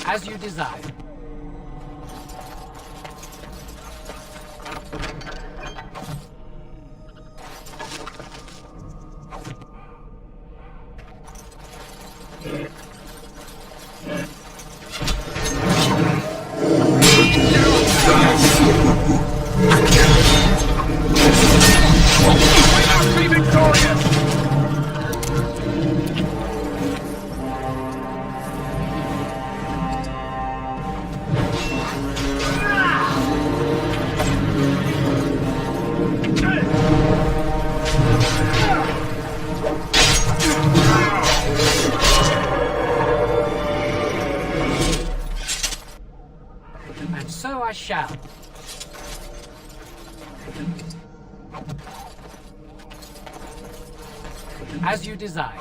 As you desire. And so I shall. As you desire.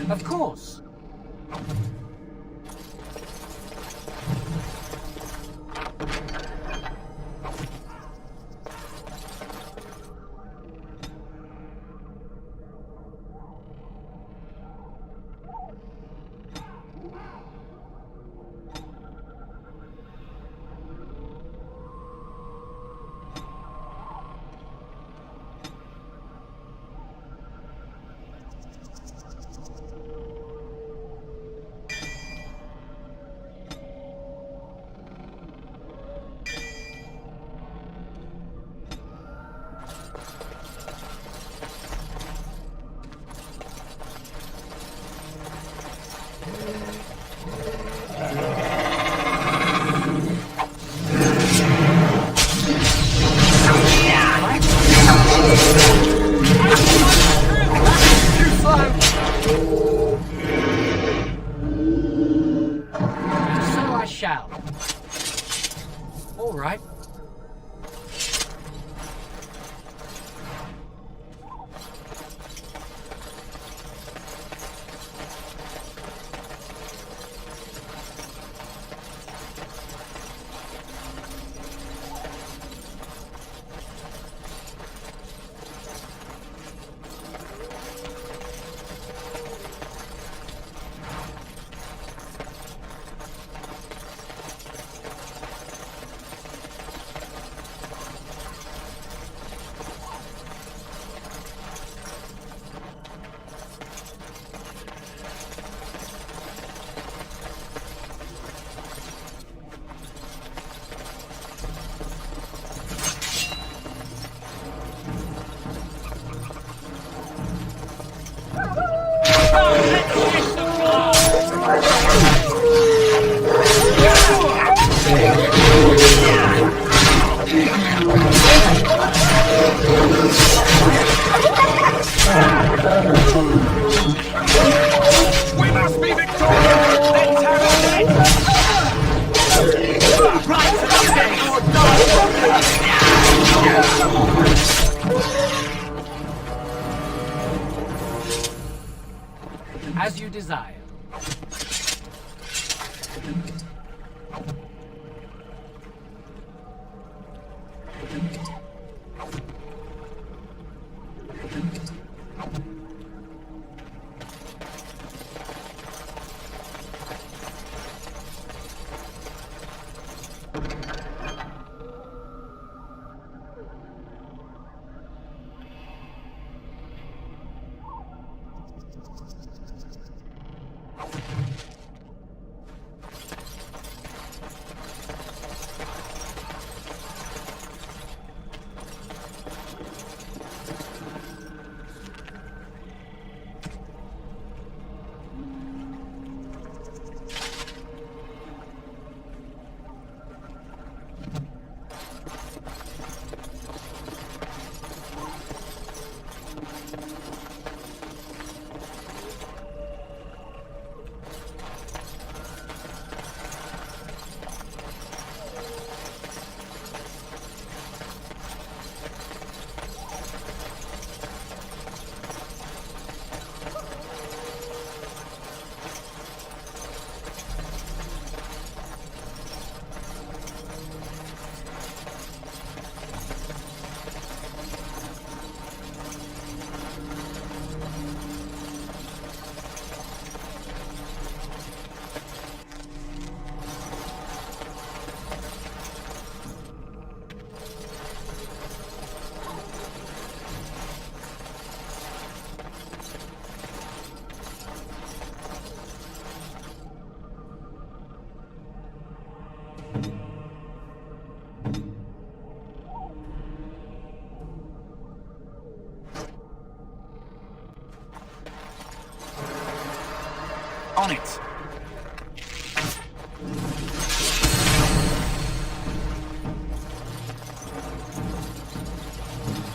Of course. Shall. All right. We must be victorious! Let's have it! Right to the face! As you desire. On it.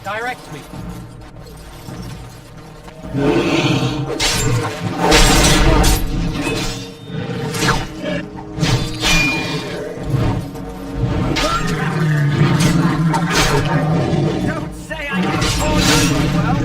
Direct me. Don't say I can afford you well.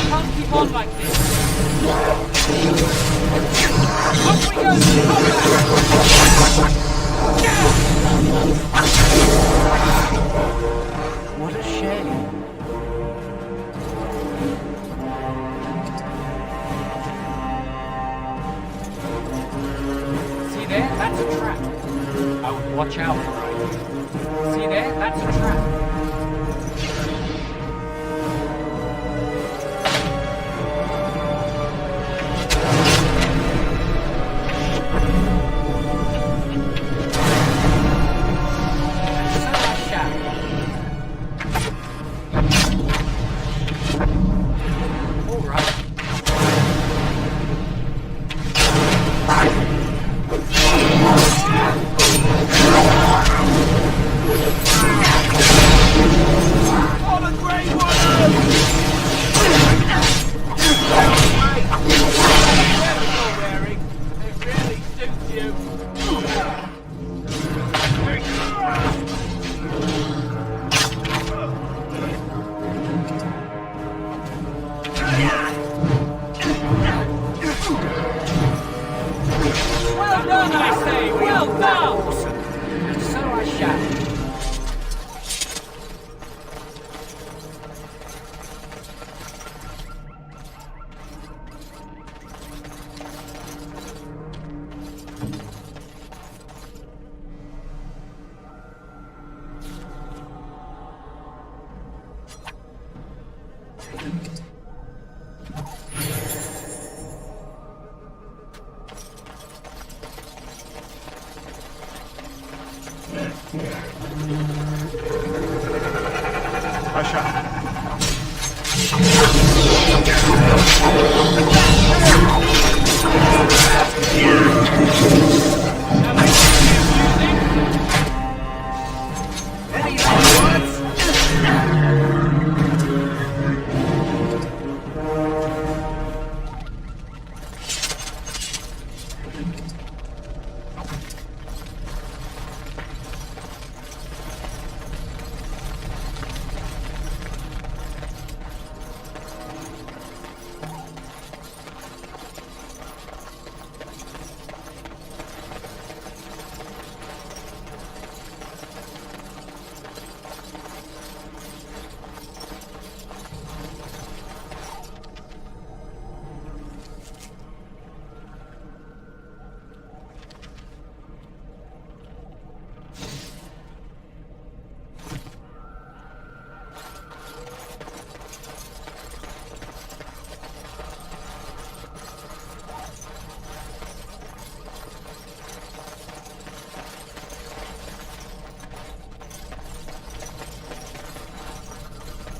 Can't keep on like this. Off we go to combat! What a shame. See there? That's a trap. I would watch out for it. See there? That's a trap. Well done, I say! Well done! And so I shall.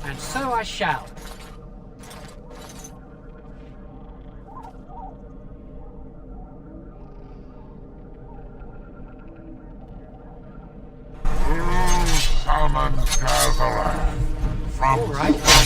And so I shall. Salmon gatherer from All right.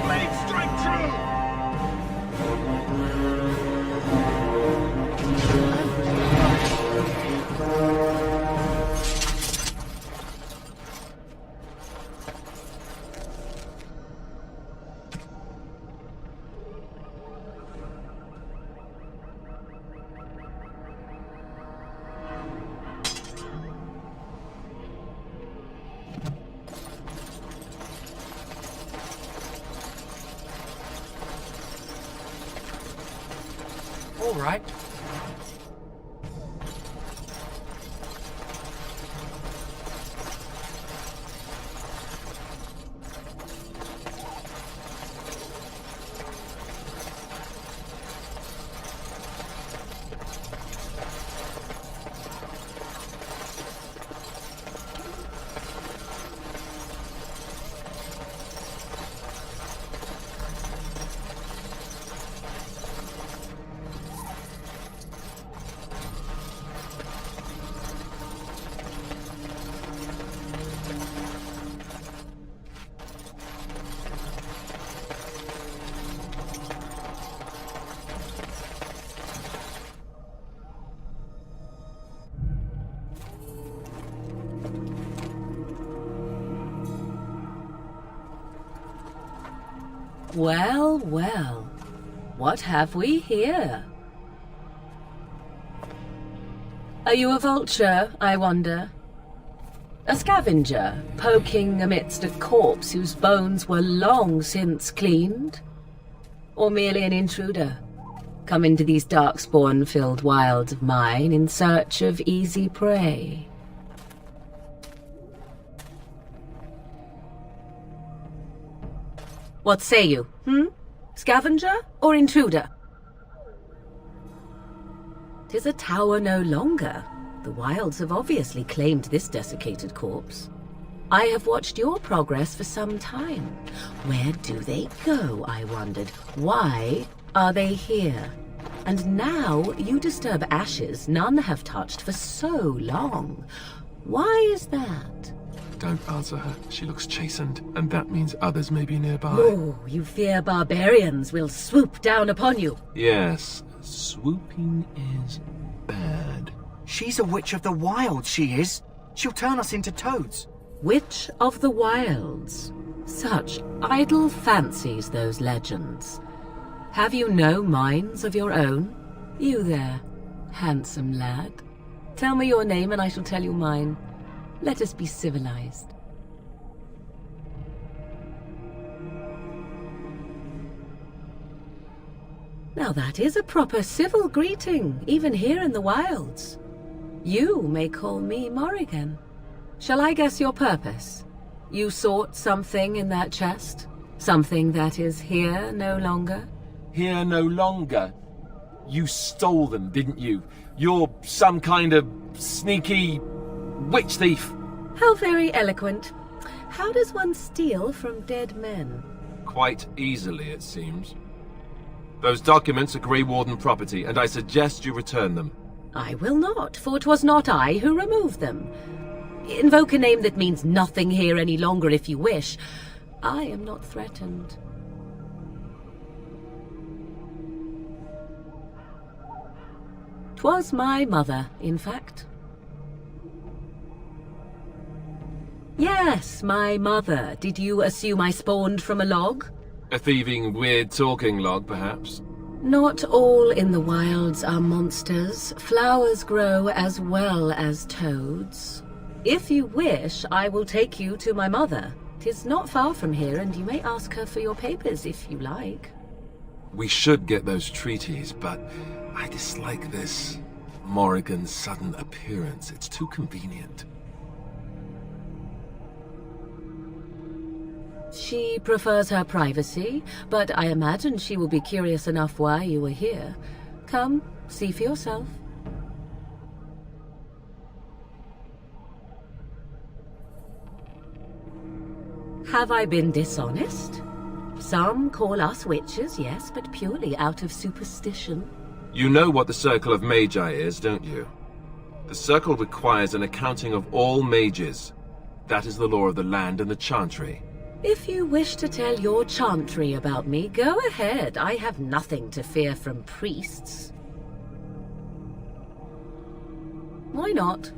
Blade straight through! All right. Well, well, what have we here? Are you a vulture, I wonder? A scavenger, poking amidst a corpse whose bones were long since cleaned? Or merely an intruder, come into these darkspawn-filled wilds of mine in search of easy prey? What say you, Scavenger or intruder? 'Tis a tower no longer. The wilds have obviously claimed this desiccated corpse. I have watched your progress for some time. Where do they go, I wondered? Why are they here? And now you disturb ashes none have touched for so long. Why is that? Don't answer her. She looks chastened, and that means others may be nearby. Oh, you fear barbarians will swoop down upon you. Yes, swooping is bad. She's a witch of the wilds, she is. She'll turn us into toads. Witch of the Wilds. Such idle fancies, those legends. Have you no minds of your own? You there, handsome lad. Tell me your name and I shall tell you mine. Let us be civilized. Now that is a proper civil greeting, even here in the wilds. You may call me Morrigan. Shall I guess your purpose? You sought something in that chest? Something that is here no longer? Here no longer? You stole them, didn't you? You're some kind of sneaky witch thief. How very eloquent. How does one steal from dead men? Quite easily, it seems. Those documents are Grey Warden property, and I suggest you return them. I will not, for 'twas not I who removed them. Invoke a name that means nothing here any longer if you wish. I am not threatened. 'Twas my mother, in fact. Yes, my mother. Did you assume I spawned from a log? A thieving, weird talking log, perhaps? Not all in the wilds are monsters. Flowers grow as well as toads. If you wish, I will take you to my mother. 'Tis not far from here, and you may ask her for your papers if you like. We should get those treaties, but I dislike this Morrigan's sudden appearance. It's too convenient. She prefers her privacy, but I imagine she will be curious enough why you were here. Come, see for yourself. Have I been dishonest? Some call us witches, yes, but purely out of superstition. You know what the Circle of Magi is, don't you? The Circle requires an accounting of all mages. That is the law of the land and the Chantry. If you wish to tell your chantry about me, go ahead. I have nothing to fear from priests. Why not?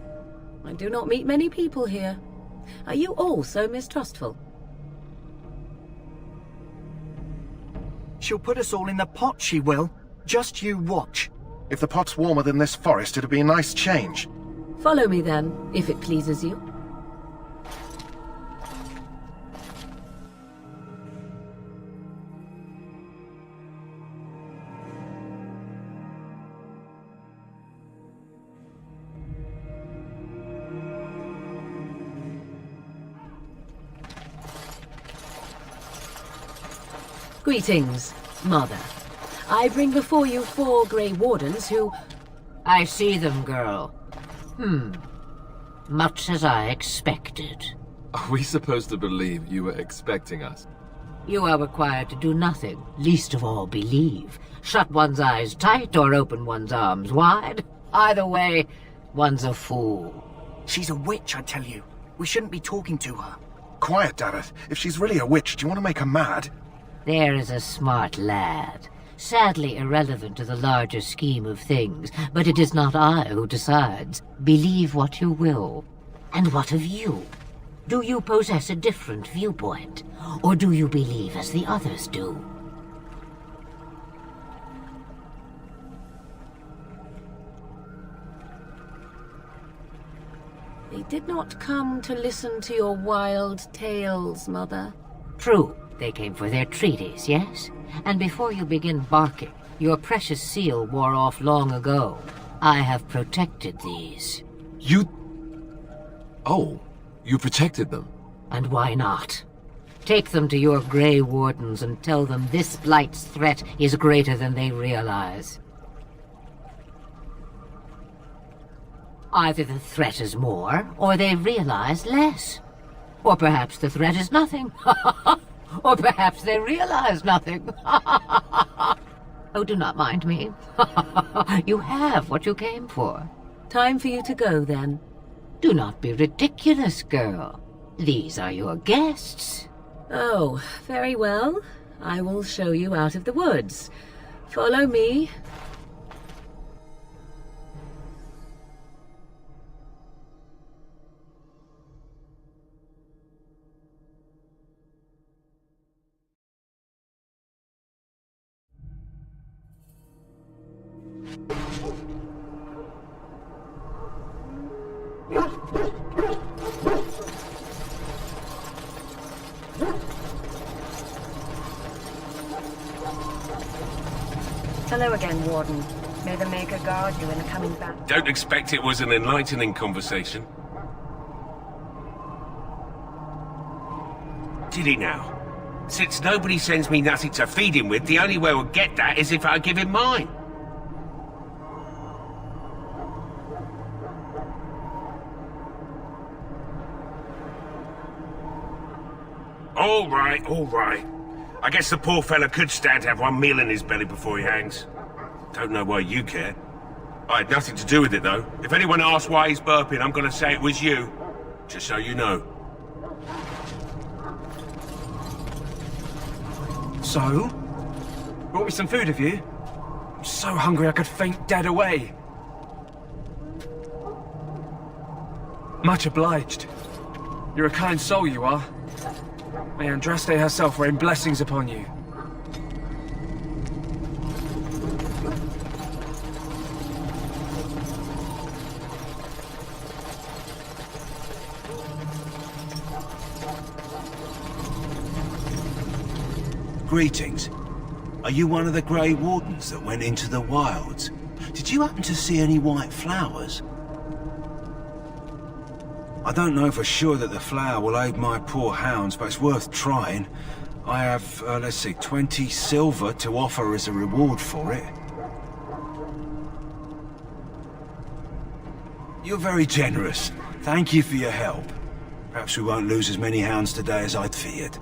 I do not meet many people here. Are you all so mistrustful? She'll put us all in the pot, she will. Just you watch. If the pot's warmer than this forest, it'd be a nice change. Follow me then, if it pleases you. Greetings, Mother. I bring before you 4 Grey Wardens who... I see them, girl. Much as I expected. Are we supposed to believe you were expecting us? You are required to do nothing, least of all believe. Shut one's eyes tight or open one's arms wide. Either way, one's a fool. She's a witch, I tell you. We shouldn't be talking to her. Quiet, Dareth. If she's really a witch, do you want to make her mad? There is a smart lad. Sadly irrelevant to the larger scheme of things, but it is not I who decides. Believe what you will. And what of you? Do you possess a different viewpoint? Or do you believe as the others do? They did not come to listen to your wild tales, Mother. True. They came for their treaties, yes? And before you begin barking, your precious seal wore off long ago. I have protected these. You... Oh, you protected them. And why not? Take them to your Grey Wardens and tell them this Blight's threat is greater than they realize. Either the threat is more, or they realize less. Or perhaps the threat is nothing. Or perhaps they realize nothing. Oh, do not mind me. You have what you came for. Time for you to go, then. Do not be ridiculous, girl. These are your guests. Oh, very well. I will show you out of the woods. Follow me. Hello again, Warden. May the Maker guard you in the coming battle. Don't expect it was an enlightening conversation. Did he now? Since nobody sends me nothing to feed him with, the only way we'll get that is if I give him mine. All right. I guess the poor fella could stand to have one meal in his belly before he hangs. Don't know why you care. I had nothing to do with it, though. If anyone asks why he's burping, I'm gonna say it was you. Just so you know. So? Brought me some food, have you? I'm so hungry I could faint dead away. Much obliged. You're a kind soul, you are. May Andraste herself rain blessings upon you. Greetings. Are you one of the Grey Wardens that went into the wilds? Did you happen to see any white flowers? I don't know for sure that the flower will aid my poor hounds, but it's worth trying. I have, let's see, 20 silver to offer as a reward for it. You're very generous. Thank you for your help. Perhaps we won't lose as many hounds today as I'd feared.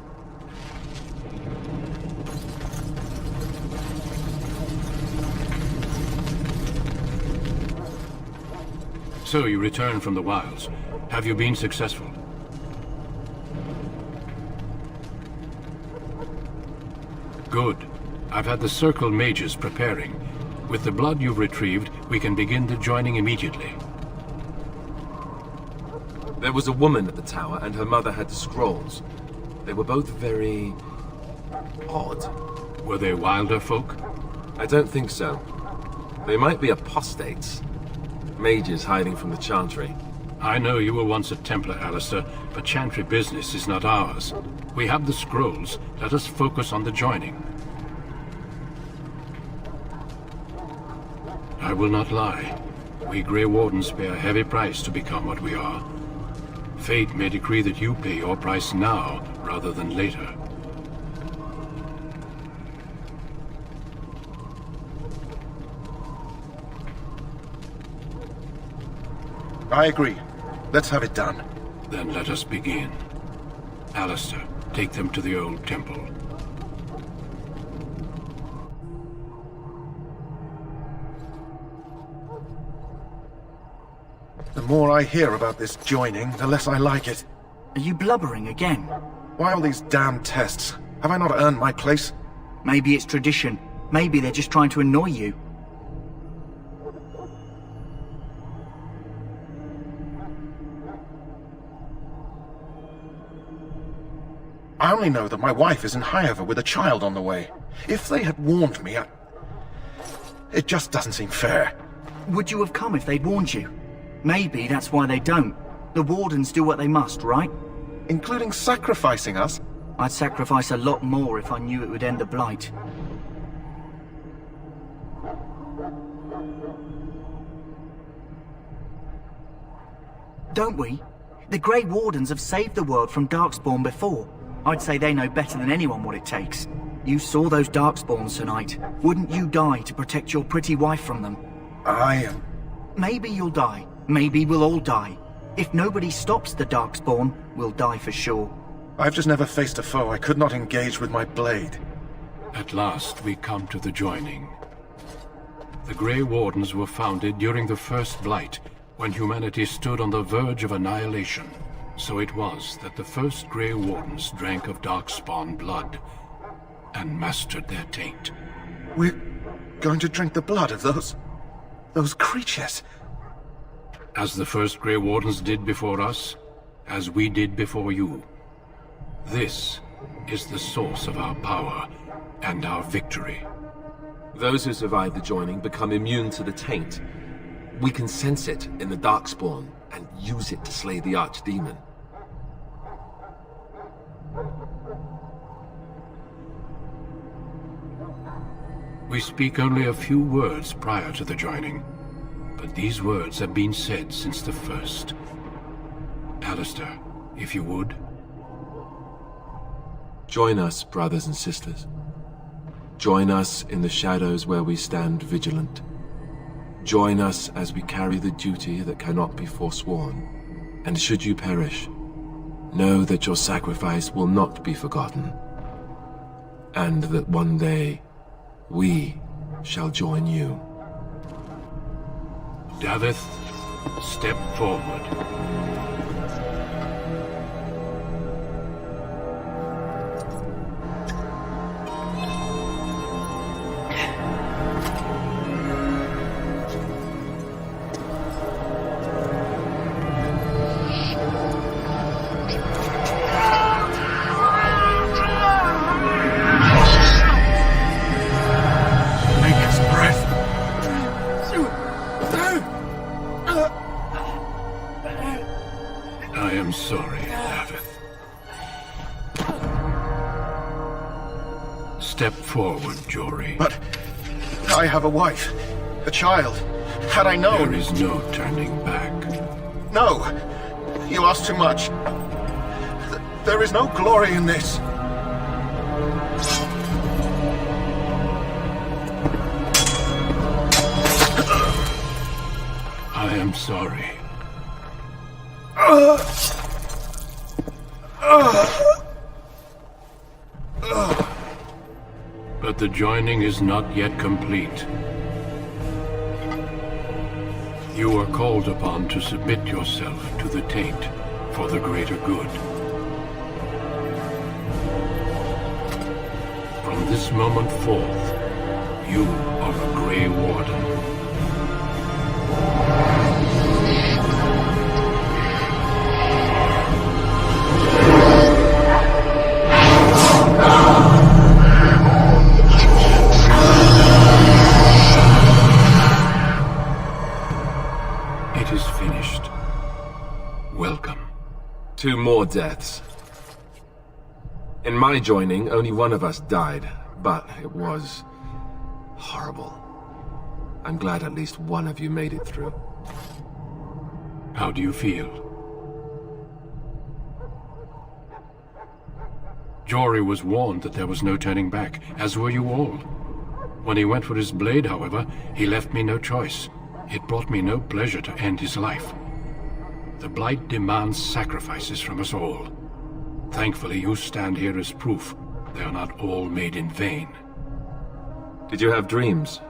So you returned from the wilds. Have you been successful? Good. I've had the Circle mages preparing. With the blood you've retrieved, we can begin the joining immediately. There was a woman at the tower, and her mother had the scrolls. They were both very... odd. Were they Wilder folk? I don't think so. They might be apostates. Mages hiding from the Chantry. I know you were once a Templar, Alistair, but Chantry business is not ours. We have the scrolls. Let us focus on the joining. I will not lie. We Grey Wardens pay a heavy price to become what we are. Fate may decree that you pay your price now, rather than later. I agree. Let's have it done. Then let us begin. Alistair, take them to the old temple. The more I hear about this joining, the less I like it. Are you blubbering again? Why all these damn tests? Have I not earned my place? Maybe it's tradition. Maybe they're just trying to annoy you. I only know that my wife is in Highever with a child on the way. If they had warned me, it just doesn't seem fair. Would you have come if they'd warned you? Maybe that's why they don't. The Wardens do what they must, right? Including sacrificing us? I'd sacrifice a lot more if I knew it would end the Blight. Don't we? The Grey Wardens have saved the world from Darkspawn before. I'd say they know better than anyone what it takes. You saw those Darkspawns tonight. Wouldn't you die to protect your pretty wife from them? Maybe you'll die. Maybe we'll all die. If nobody stops the Darkspawn, we'll die for sure. I've just never faced a foe I could not engage with my blade. At last we come to the joining. The Grey Wardens were founded during the First Blight, when humanity stood on the verge of annihilation. So it was that the first Grey Wardens drank of Darkspawn blood and mastered their taint. We're going to drink the blood of those creatures. As the first Grey Wardens did before us, as we did before you. This is the source of our power and our victory. Those who survive the joining become immune to the taint. We can sense it in the Darkspawn and use it to slay the Archdemon. We speak only a few words prior to the joining, but these words have been said since the first. Alistair, if you would. Join us, brothers and sisters. Join us in the shadows where we stand vigilant. Join us as we carry the duty that cannot be forsworn. And should you perish, know that your sacrifice will not be forgotten. And that one day, we shall join you. Davith, step forward. Step forward, Jory. But I have a wife, a child. Had I known... There is no turning back. No! You ask too much. There is no glory in this. I am sorry. But the joining is not yet complete. You are called upon to submit yourself to the taint for the greater good. From From this moment forth, you are a Grey Warden. It is finished. Welcome. 2 more deaths. In my joining, only one of us died, but it was horrible. I'm glad at least one of you made it through. How do you feel? Jory was warned that there was no turning back, as were you all. When he went for his blade, however, he left me no choice. It brought me no pleasure to end his life. The Blight demands sacrifices from us all. Thankfully, you stand here as proof they are not all made in vain. Did you have dreams?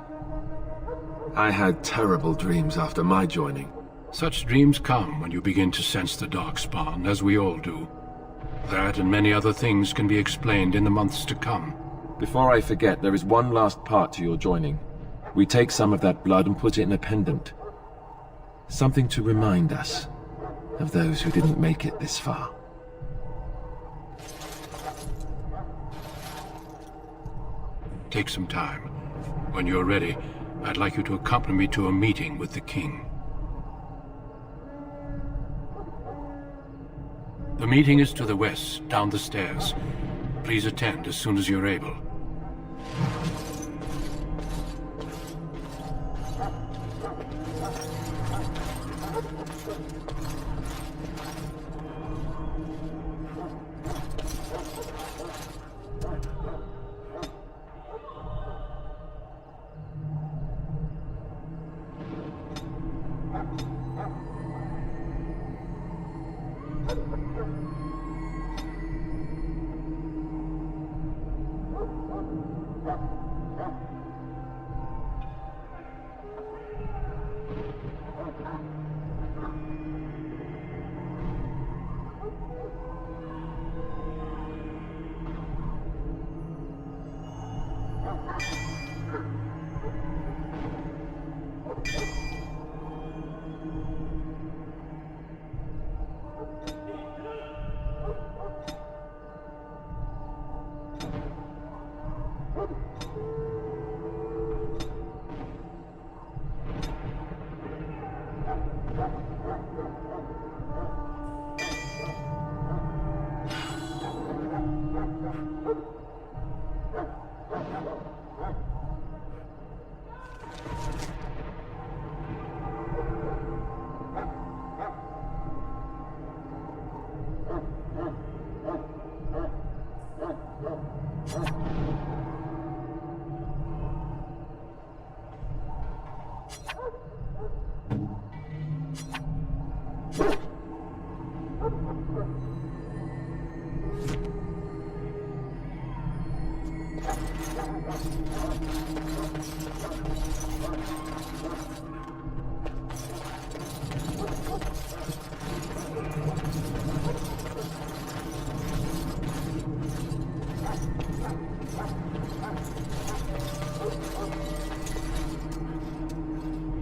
I had terrible dreams after my joining. Such dreams come when you begin to sense the Darkspawn, as we all do. That and many other things can be explained in the months to come. Before I forget, there is one last part to your joining. We take some of that blood and put it in a pendant. Something to remind us of those who didn't make it this far. Take some time. When you're ready, I'd like you to accompany me to a meeting with the king. The meeting is to the west, down the stairs. Please attend as soon as you're able.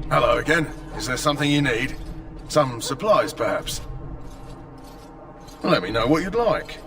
Hello again. Is there something you need? Some supplies, perhaps? Let me know what you'd like.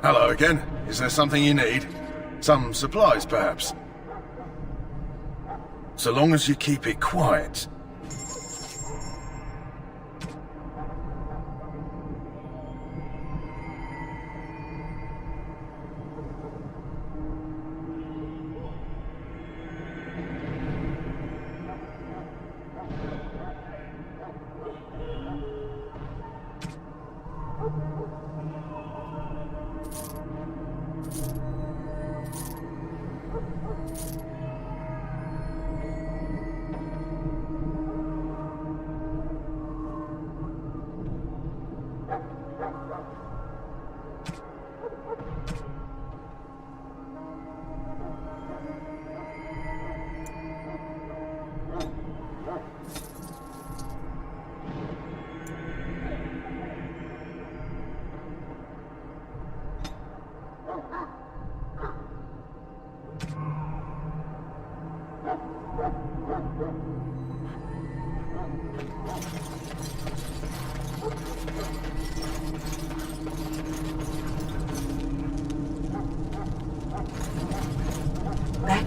Hello again. Is there something you need? Some supplies, perhaps? So long as you keep it quiet.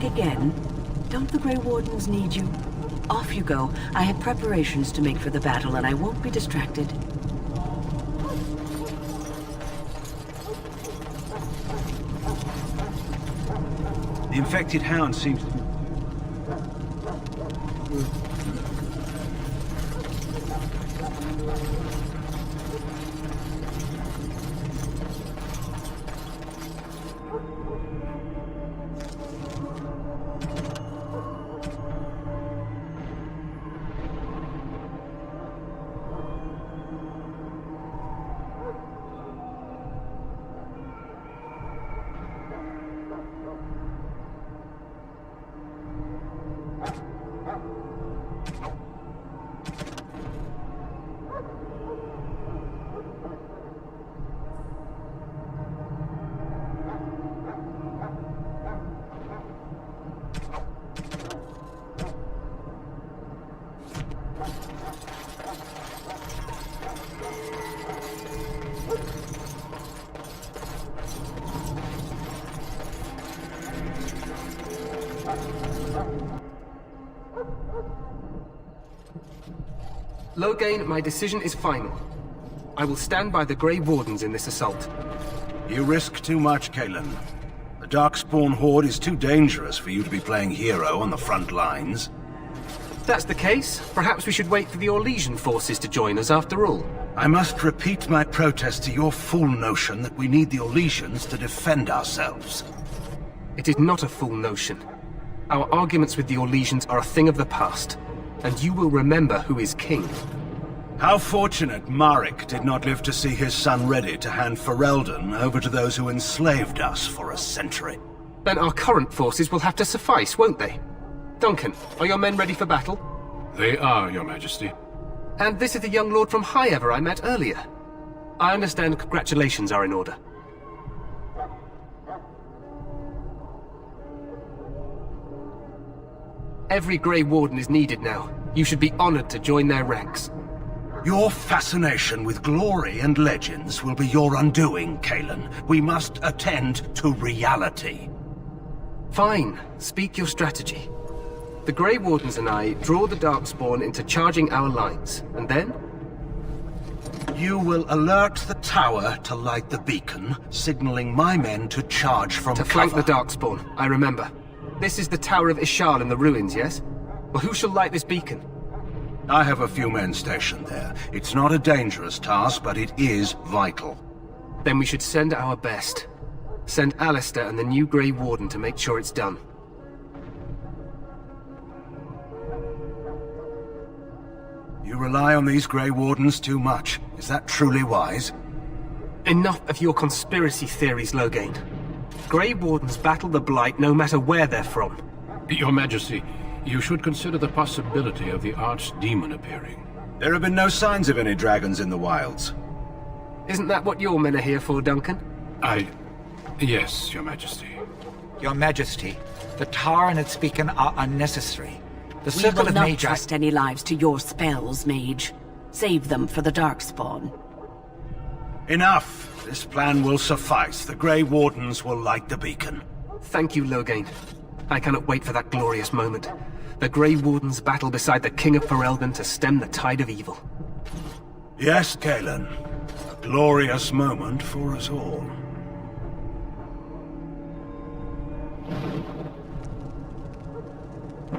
back again? Don't the Grey Wardens need you? Off you go. I have preparations to make for the battle, and I won't be distracted. The infected hound seems... Loghain, my decision is final. I will stand by the Grey Wardens in this assault. You risk too much, Cailan. The Darkspawn Horde is too dangerous for you to be playing hero on the front lines. If that's the case, perhaps we should wait for the Orlesian forces to join us after all. I must repeat my protest to your fool notion that we need the Orlesians to defend ourselves. It is not a fool notion. Our arguments with the Orlesians are a thing of the past, and you will remember who is king. How fortunate Marek did not live to see his son ready to hand Ferelden over to those who enslaved us for a century. Then our current forces will have to suffice, won't they? Duncan, are your men ready for battle? They are, Your Majesty. And this is the young lord from Highever I met earlier. I understand congratulations are in order. Every Grey Warden is needed now. You should be honored to join their ranks. Your fascination with glory and legends will be your undoing, Cailan. We must attend to reality. Fine. Speak your strategy. The Grey Wardens and I draw the Darkspawn into charging our lines, and then? You will alert the tower to light the beacon, signaling my men to charge from cover. To flank the Darkspawn, I remember. This is the Tower of Ishal in the ruins, yes? Well, who shall light this beacon? I have a few men stationed there. It's not a dangerous task, but it is vital. Then we should send our best. Send Alistair and the new Grey Warden to make sure it's done. You rely on these Grey Wardens too much. Is that truly wise? Enough of your conspiracy theories, Loghain. Grey Wardens battle the Blight no matter where they're from. Your Majesty, you should consider the possibility of the Archdemon appearing. There have been no signs of any dragons in the wilds. Isn't that what your men are here for, Duncan? Yes, Your Majesty. Your Majesty, the tower and its beacon are unnecessary. The We Circle will of not Magi... trust any lives to your spells, Mage. Save them for the Darkspawn. Enough! This plan will suffice. The Grey Wardens will light the beacon. Thank you, Loghain. I cannot wait for that glorious moment. The Grey Wardens battle beside the King of Ferelden to stem the tide of evil. Yes, Cailan. A glorious moment for us all.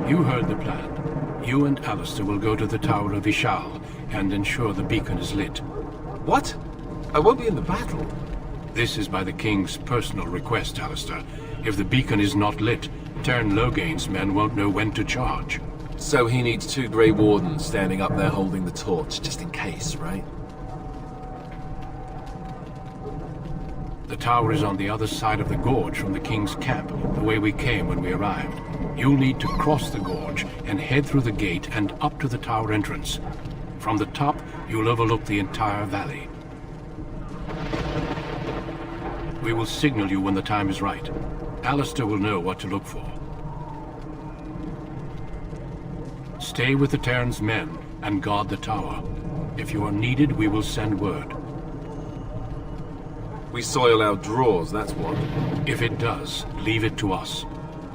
You heard the plan. You and Alistair will go to the Tower of Ishal and ensure the beacon is lit. What? I won't be in the battle. This is by the King's personal request, Alistair. If the beacon is not lit, Tern Loghain's men won't know when to charge. So he needs 2 Grey Wardens standing up there holding the torch, just in case, right? The tower is on the other side of the gorge from the King's camp, the way we came when we arrived. You'll need to cross the gorge and head through the gate and up to the tower entrance. From the top, you'll overlook the entire valley. We will signal you when the time is right. Alistair will know what to look for. Stay with the Terran's men and guard the tower. If you are needed, we will send word. We soil our drawers, that's what. If it does, leave it to us.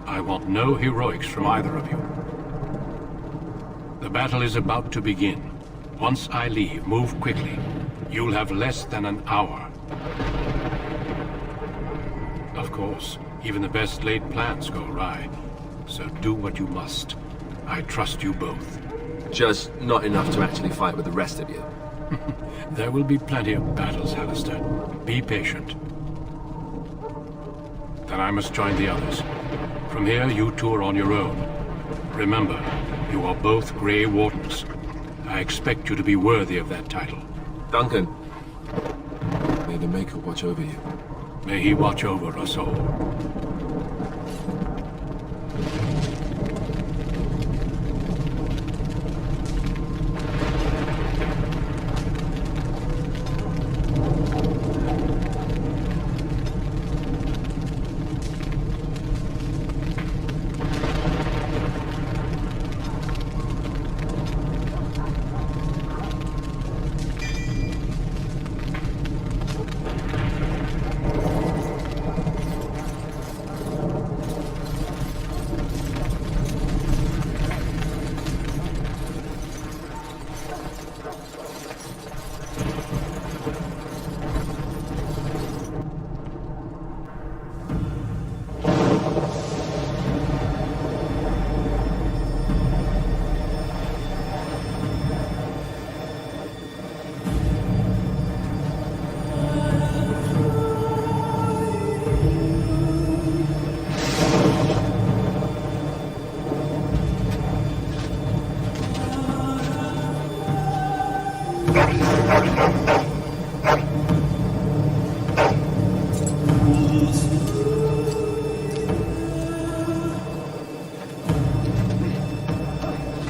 I want no heroics from either of you. The battle is about to begin. Once I leave, move quickly. You'll have less than an hour. Of course, even the best laid plans go awry. So do what you must. I trust you both. Just not enough to actually fight with the rest of you. There will be plenty of battles, Alistair. Be patient. Then I must join the others. From here, you two are on your own. Remember, you are both Grey Wardens. I expect you to be worthy of that title. Duncan, may the Maker watch over you. May he watch over us all.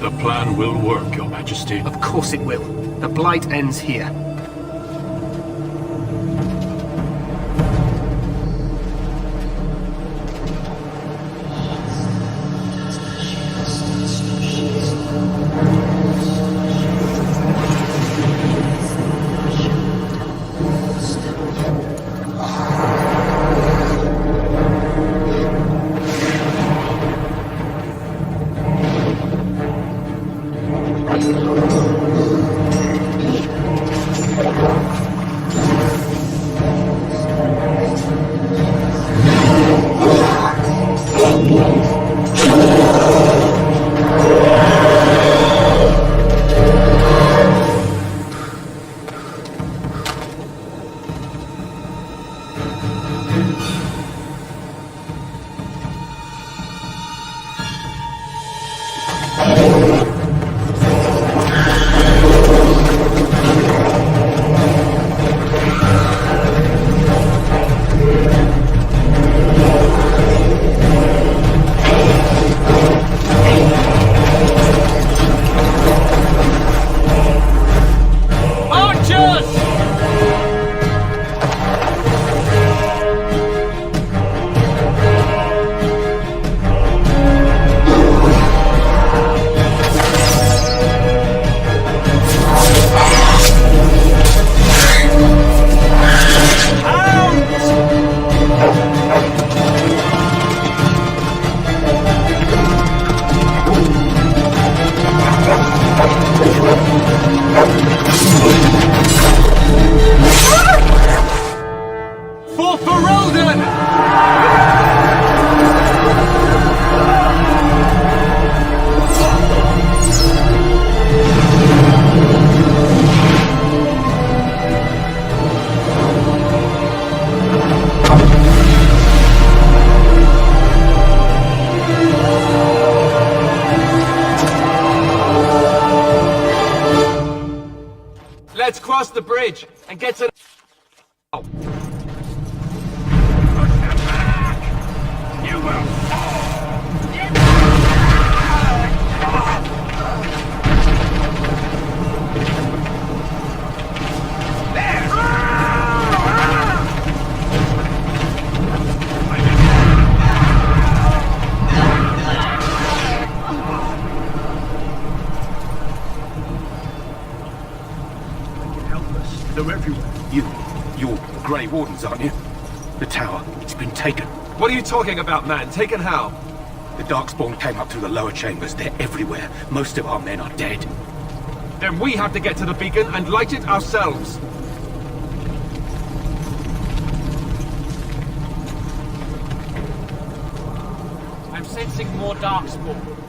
The plan will work, Your Majesty. Of course it will. The Blight ends here. Let's cross the bridge and get to the... You will They're everywhere. You're Grey Wardens, aren't you? The tower, it's been taken. What are you talking about, man? Taken how? The Darkspawn came up through the lower chambers. They're everywhere. Most of our men are dead. Then we have to get to the beacon and light it ourselves. I'm sensing more Darkspawn.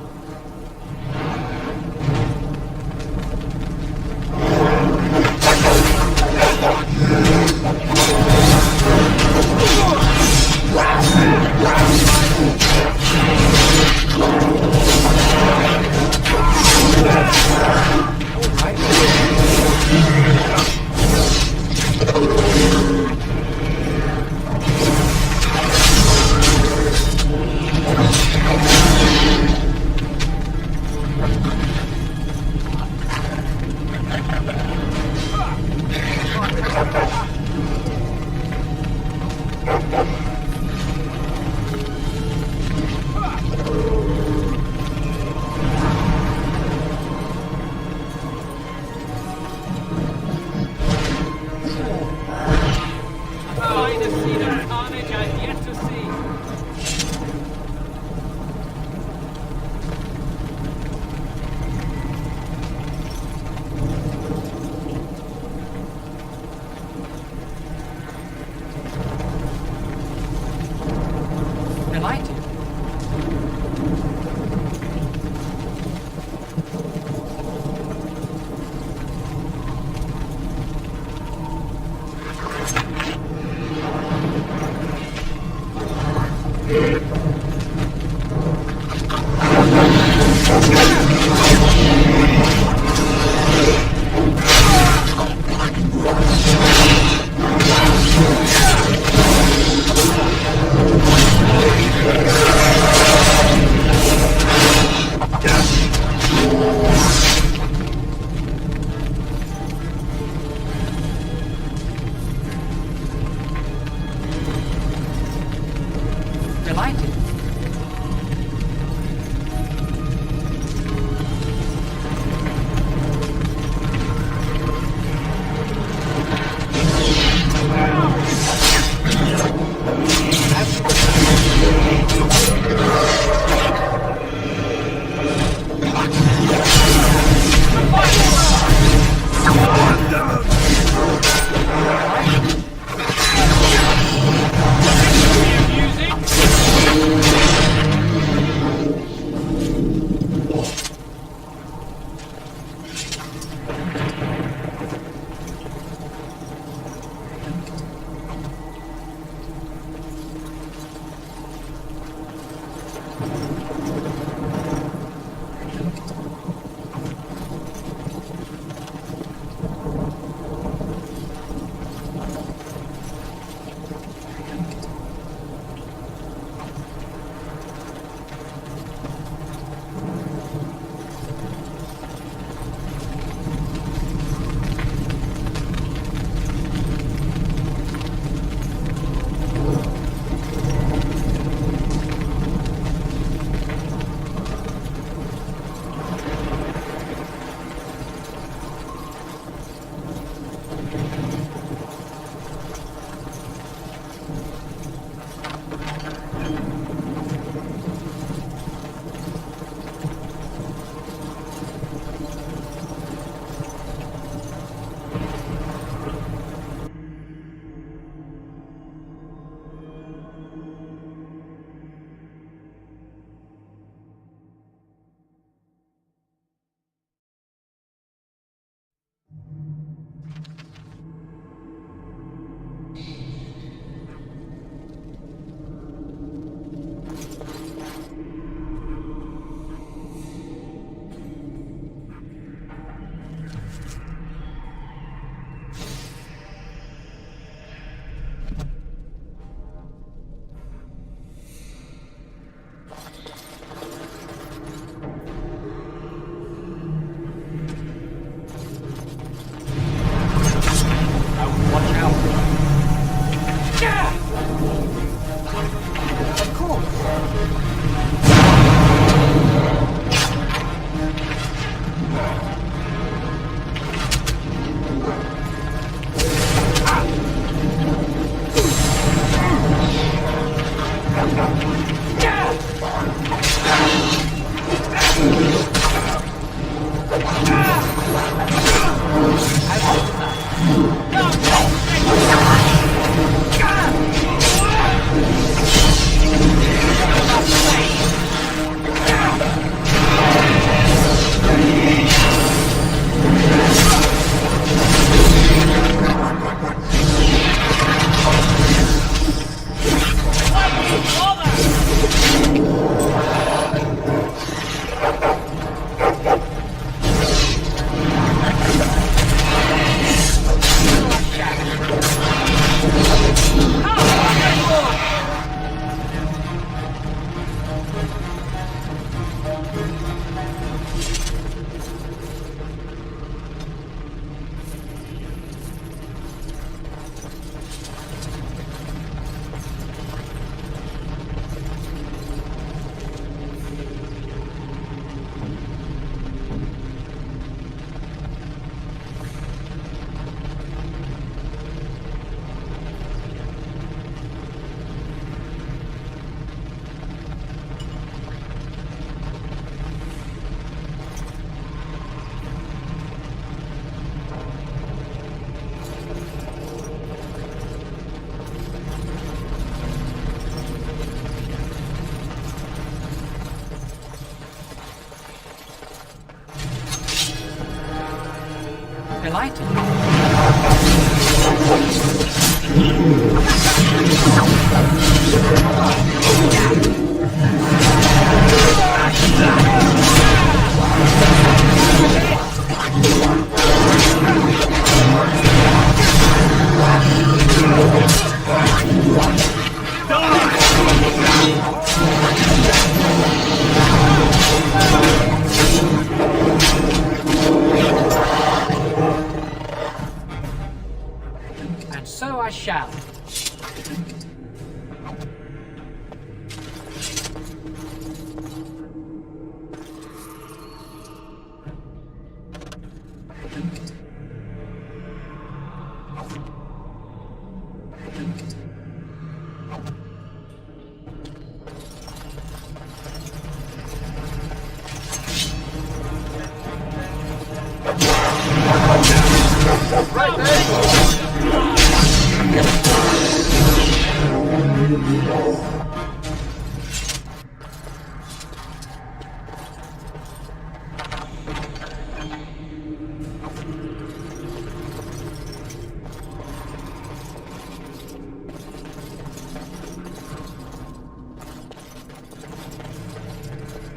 And so I shall.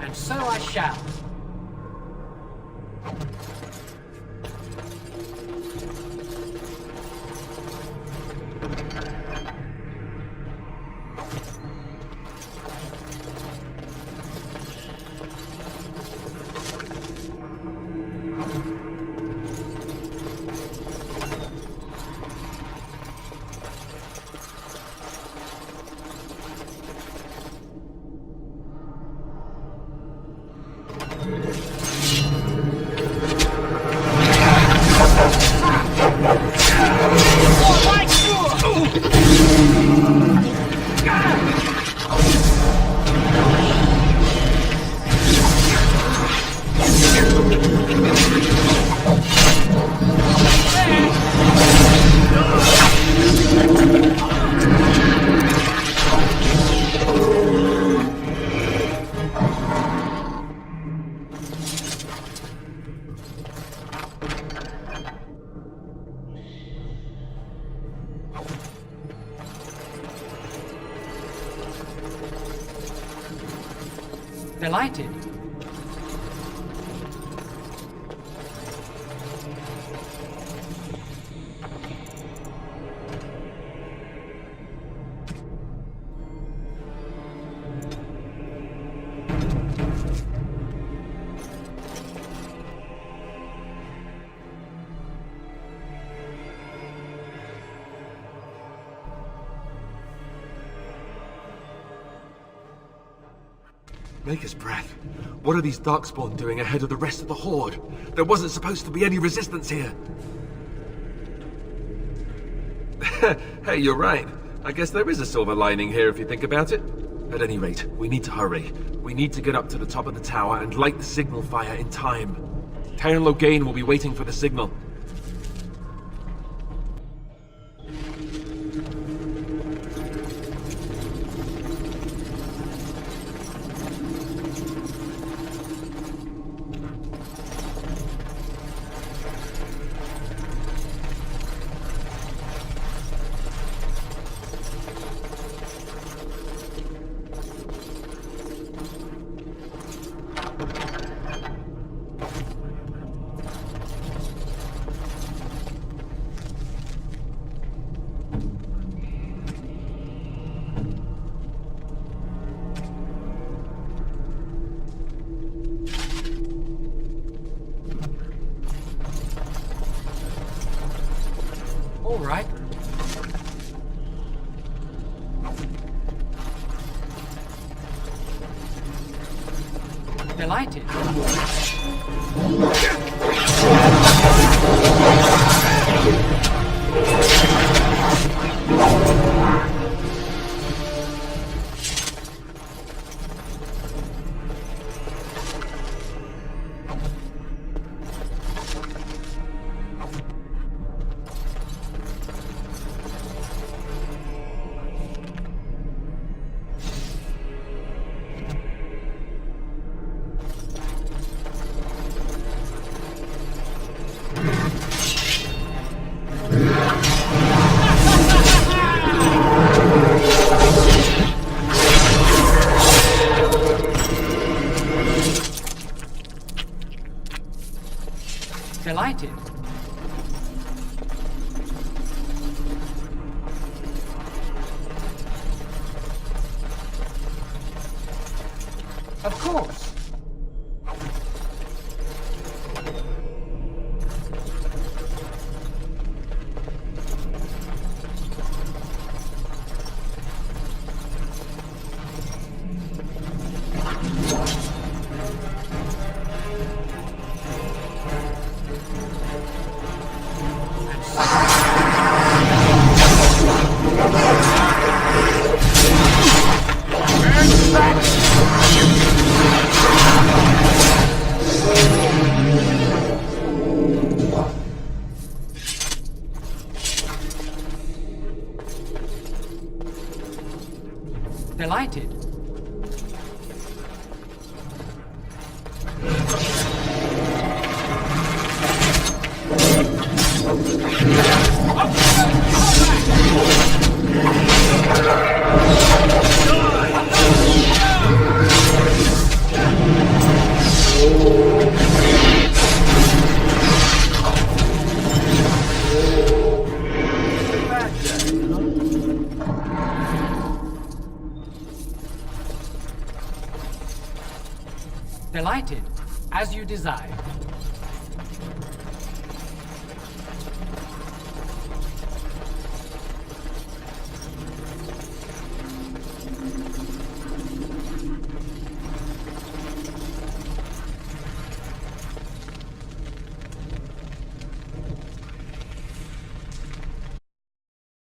And so I shall. Delighted. Maker's breath. What are these Darkspawn doing ahead of the rest of the Horde? There wasn't supposed to be any resistance here. Hey, you're right. I guess there is a silver lining here if you think about it. At any rate, we need to hurry. We need to get up to the top of the tower and light the signal fire in time. Taron Loghain will be waiting for the signal. All right. Delighted. Delighted. Of course. Delighted. Delighted, as you desire.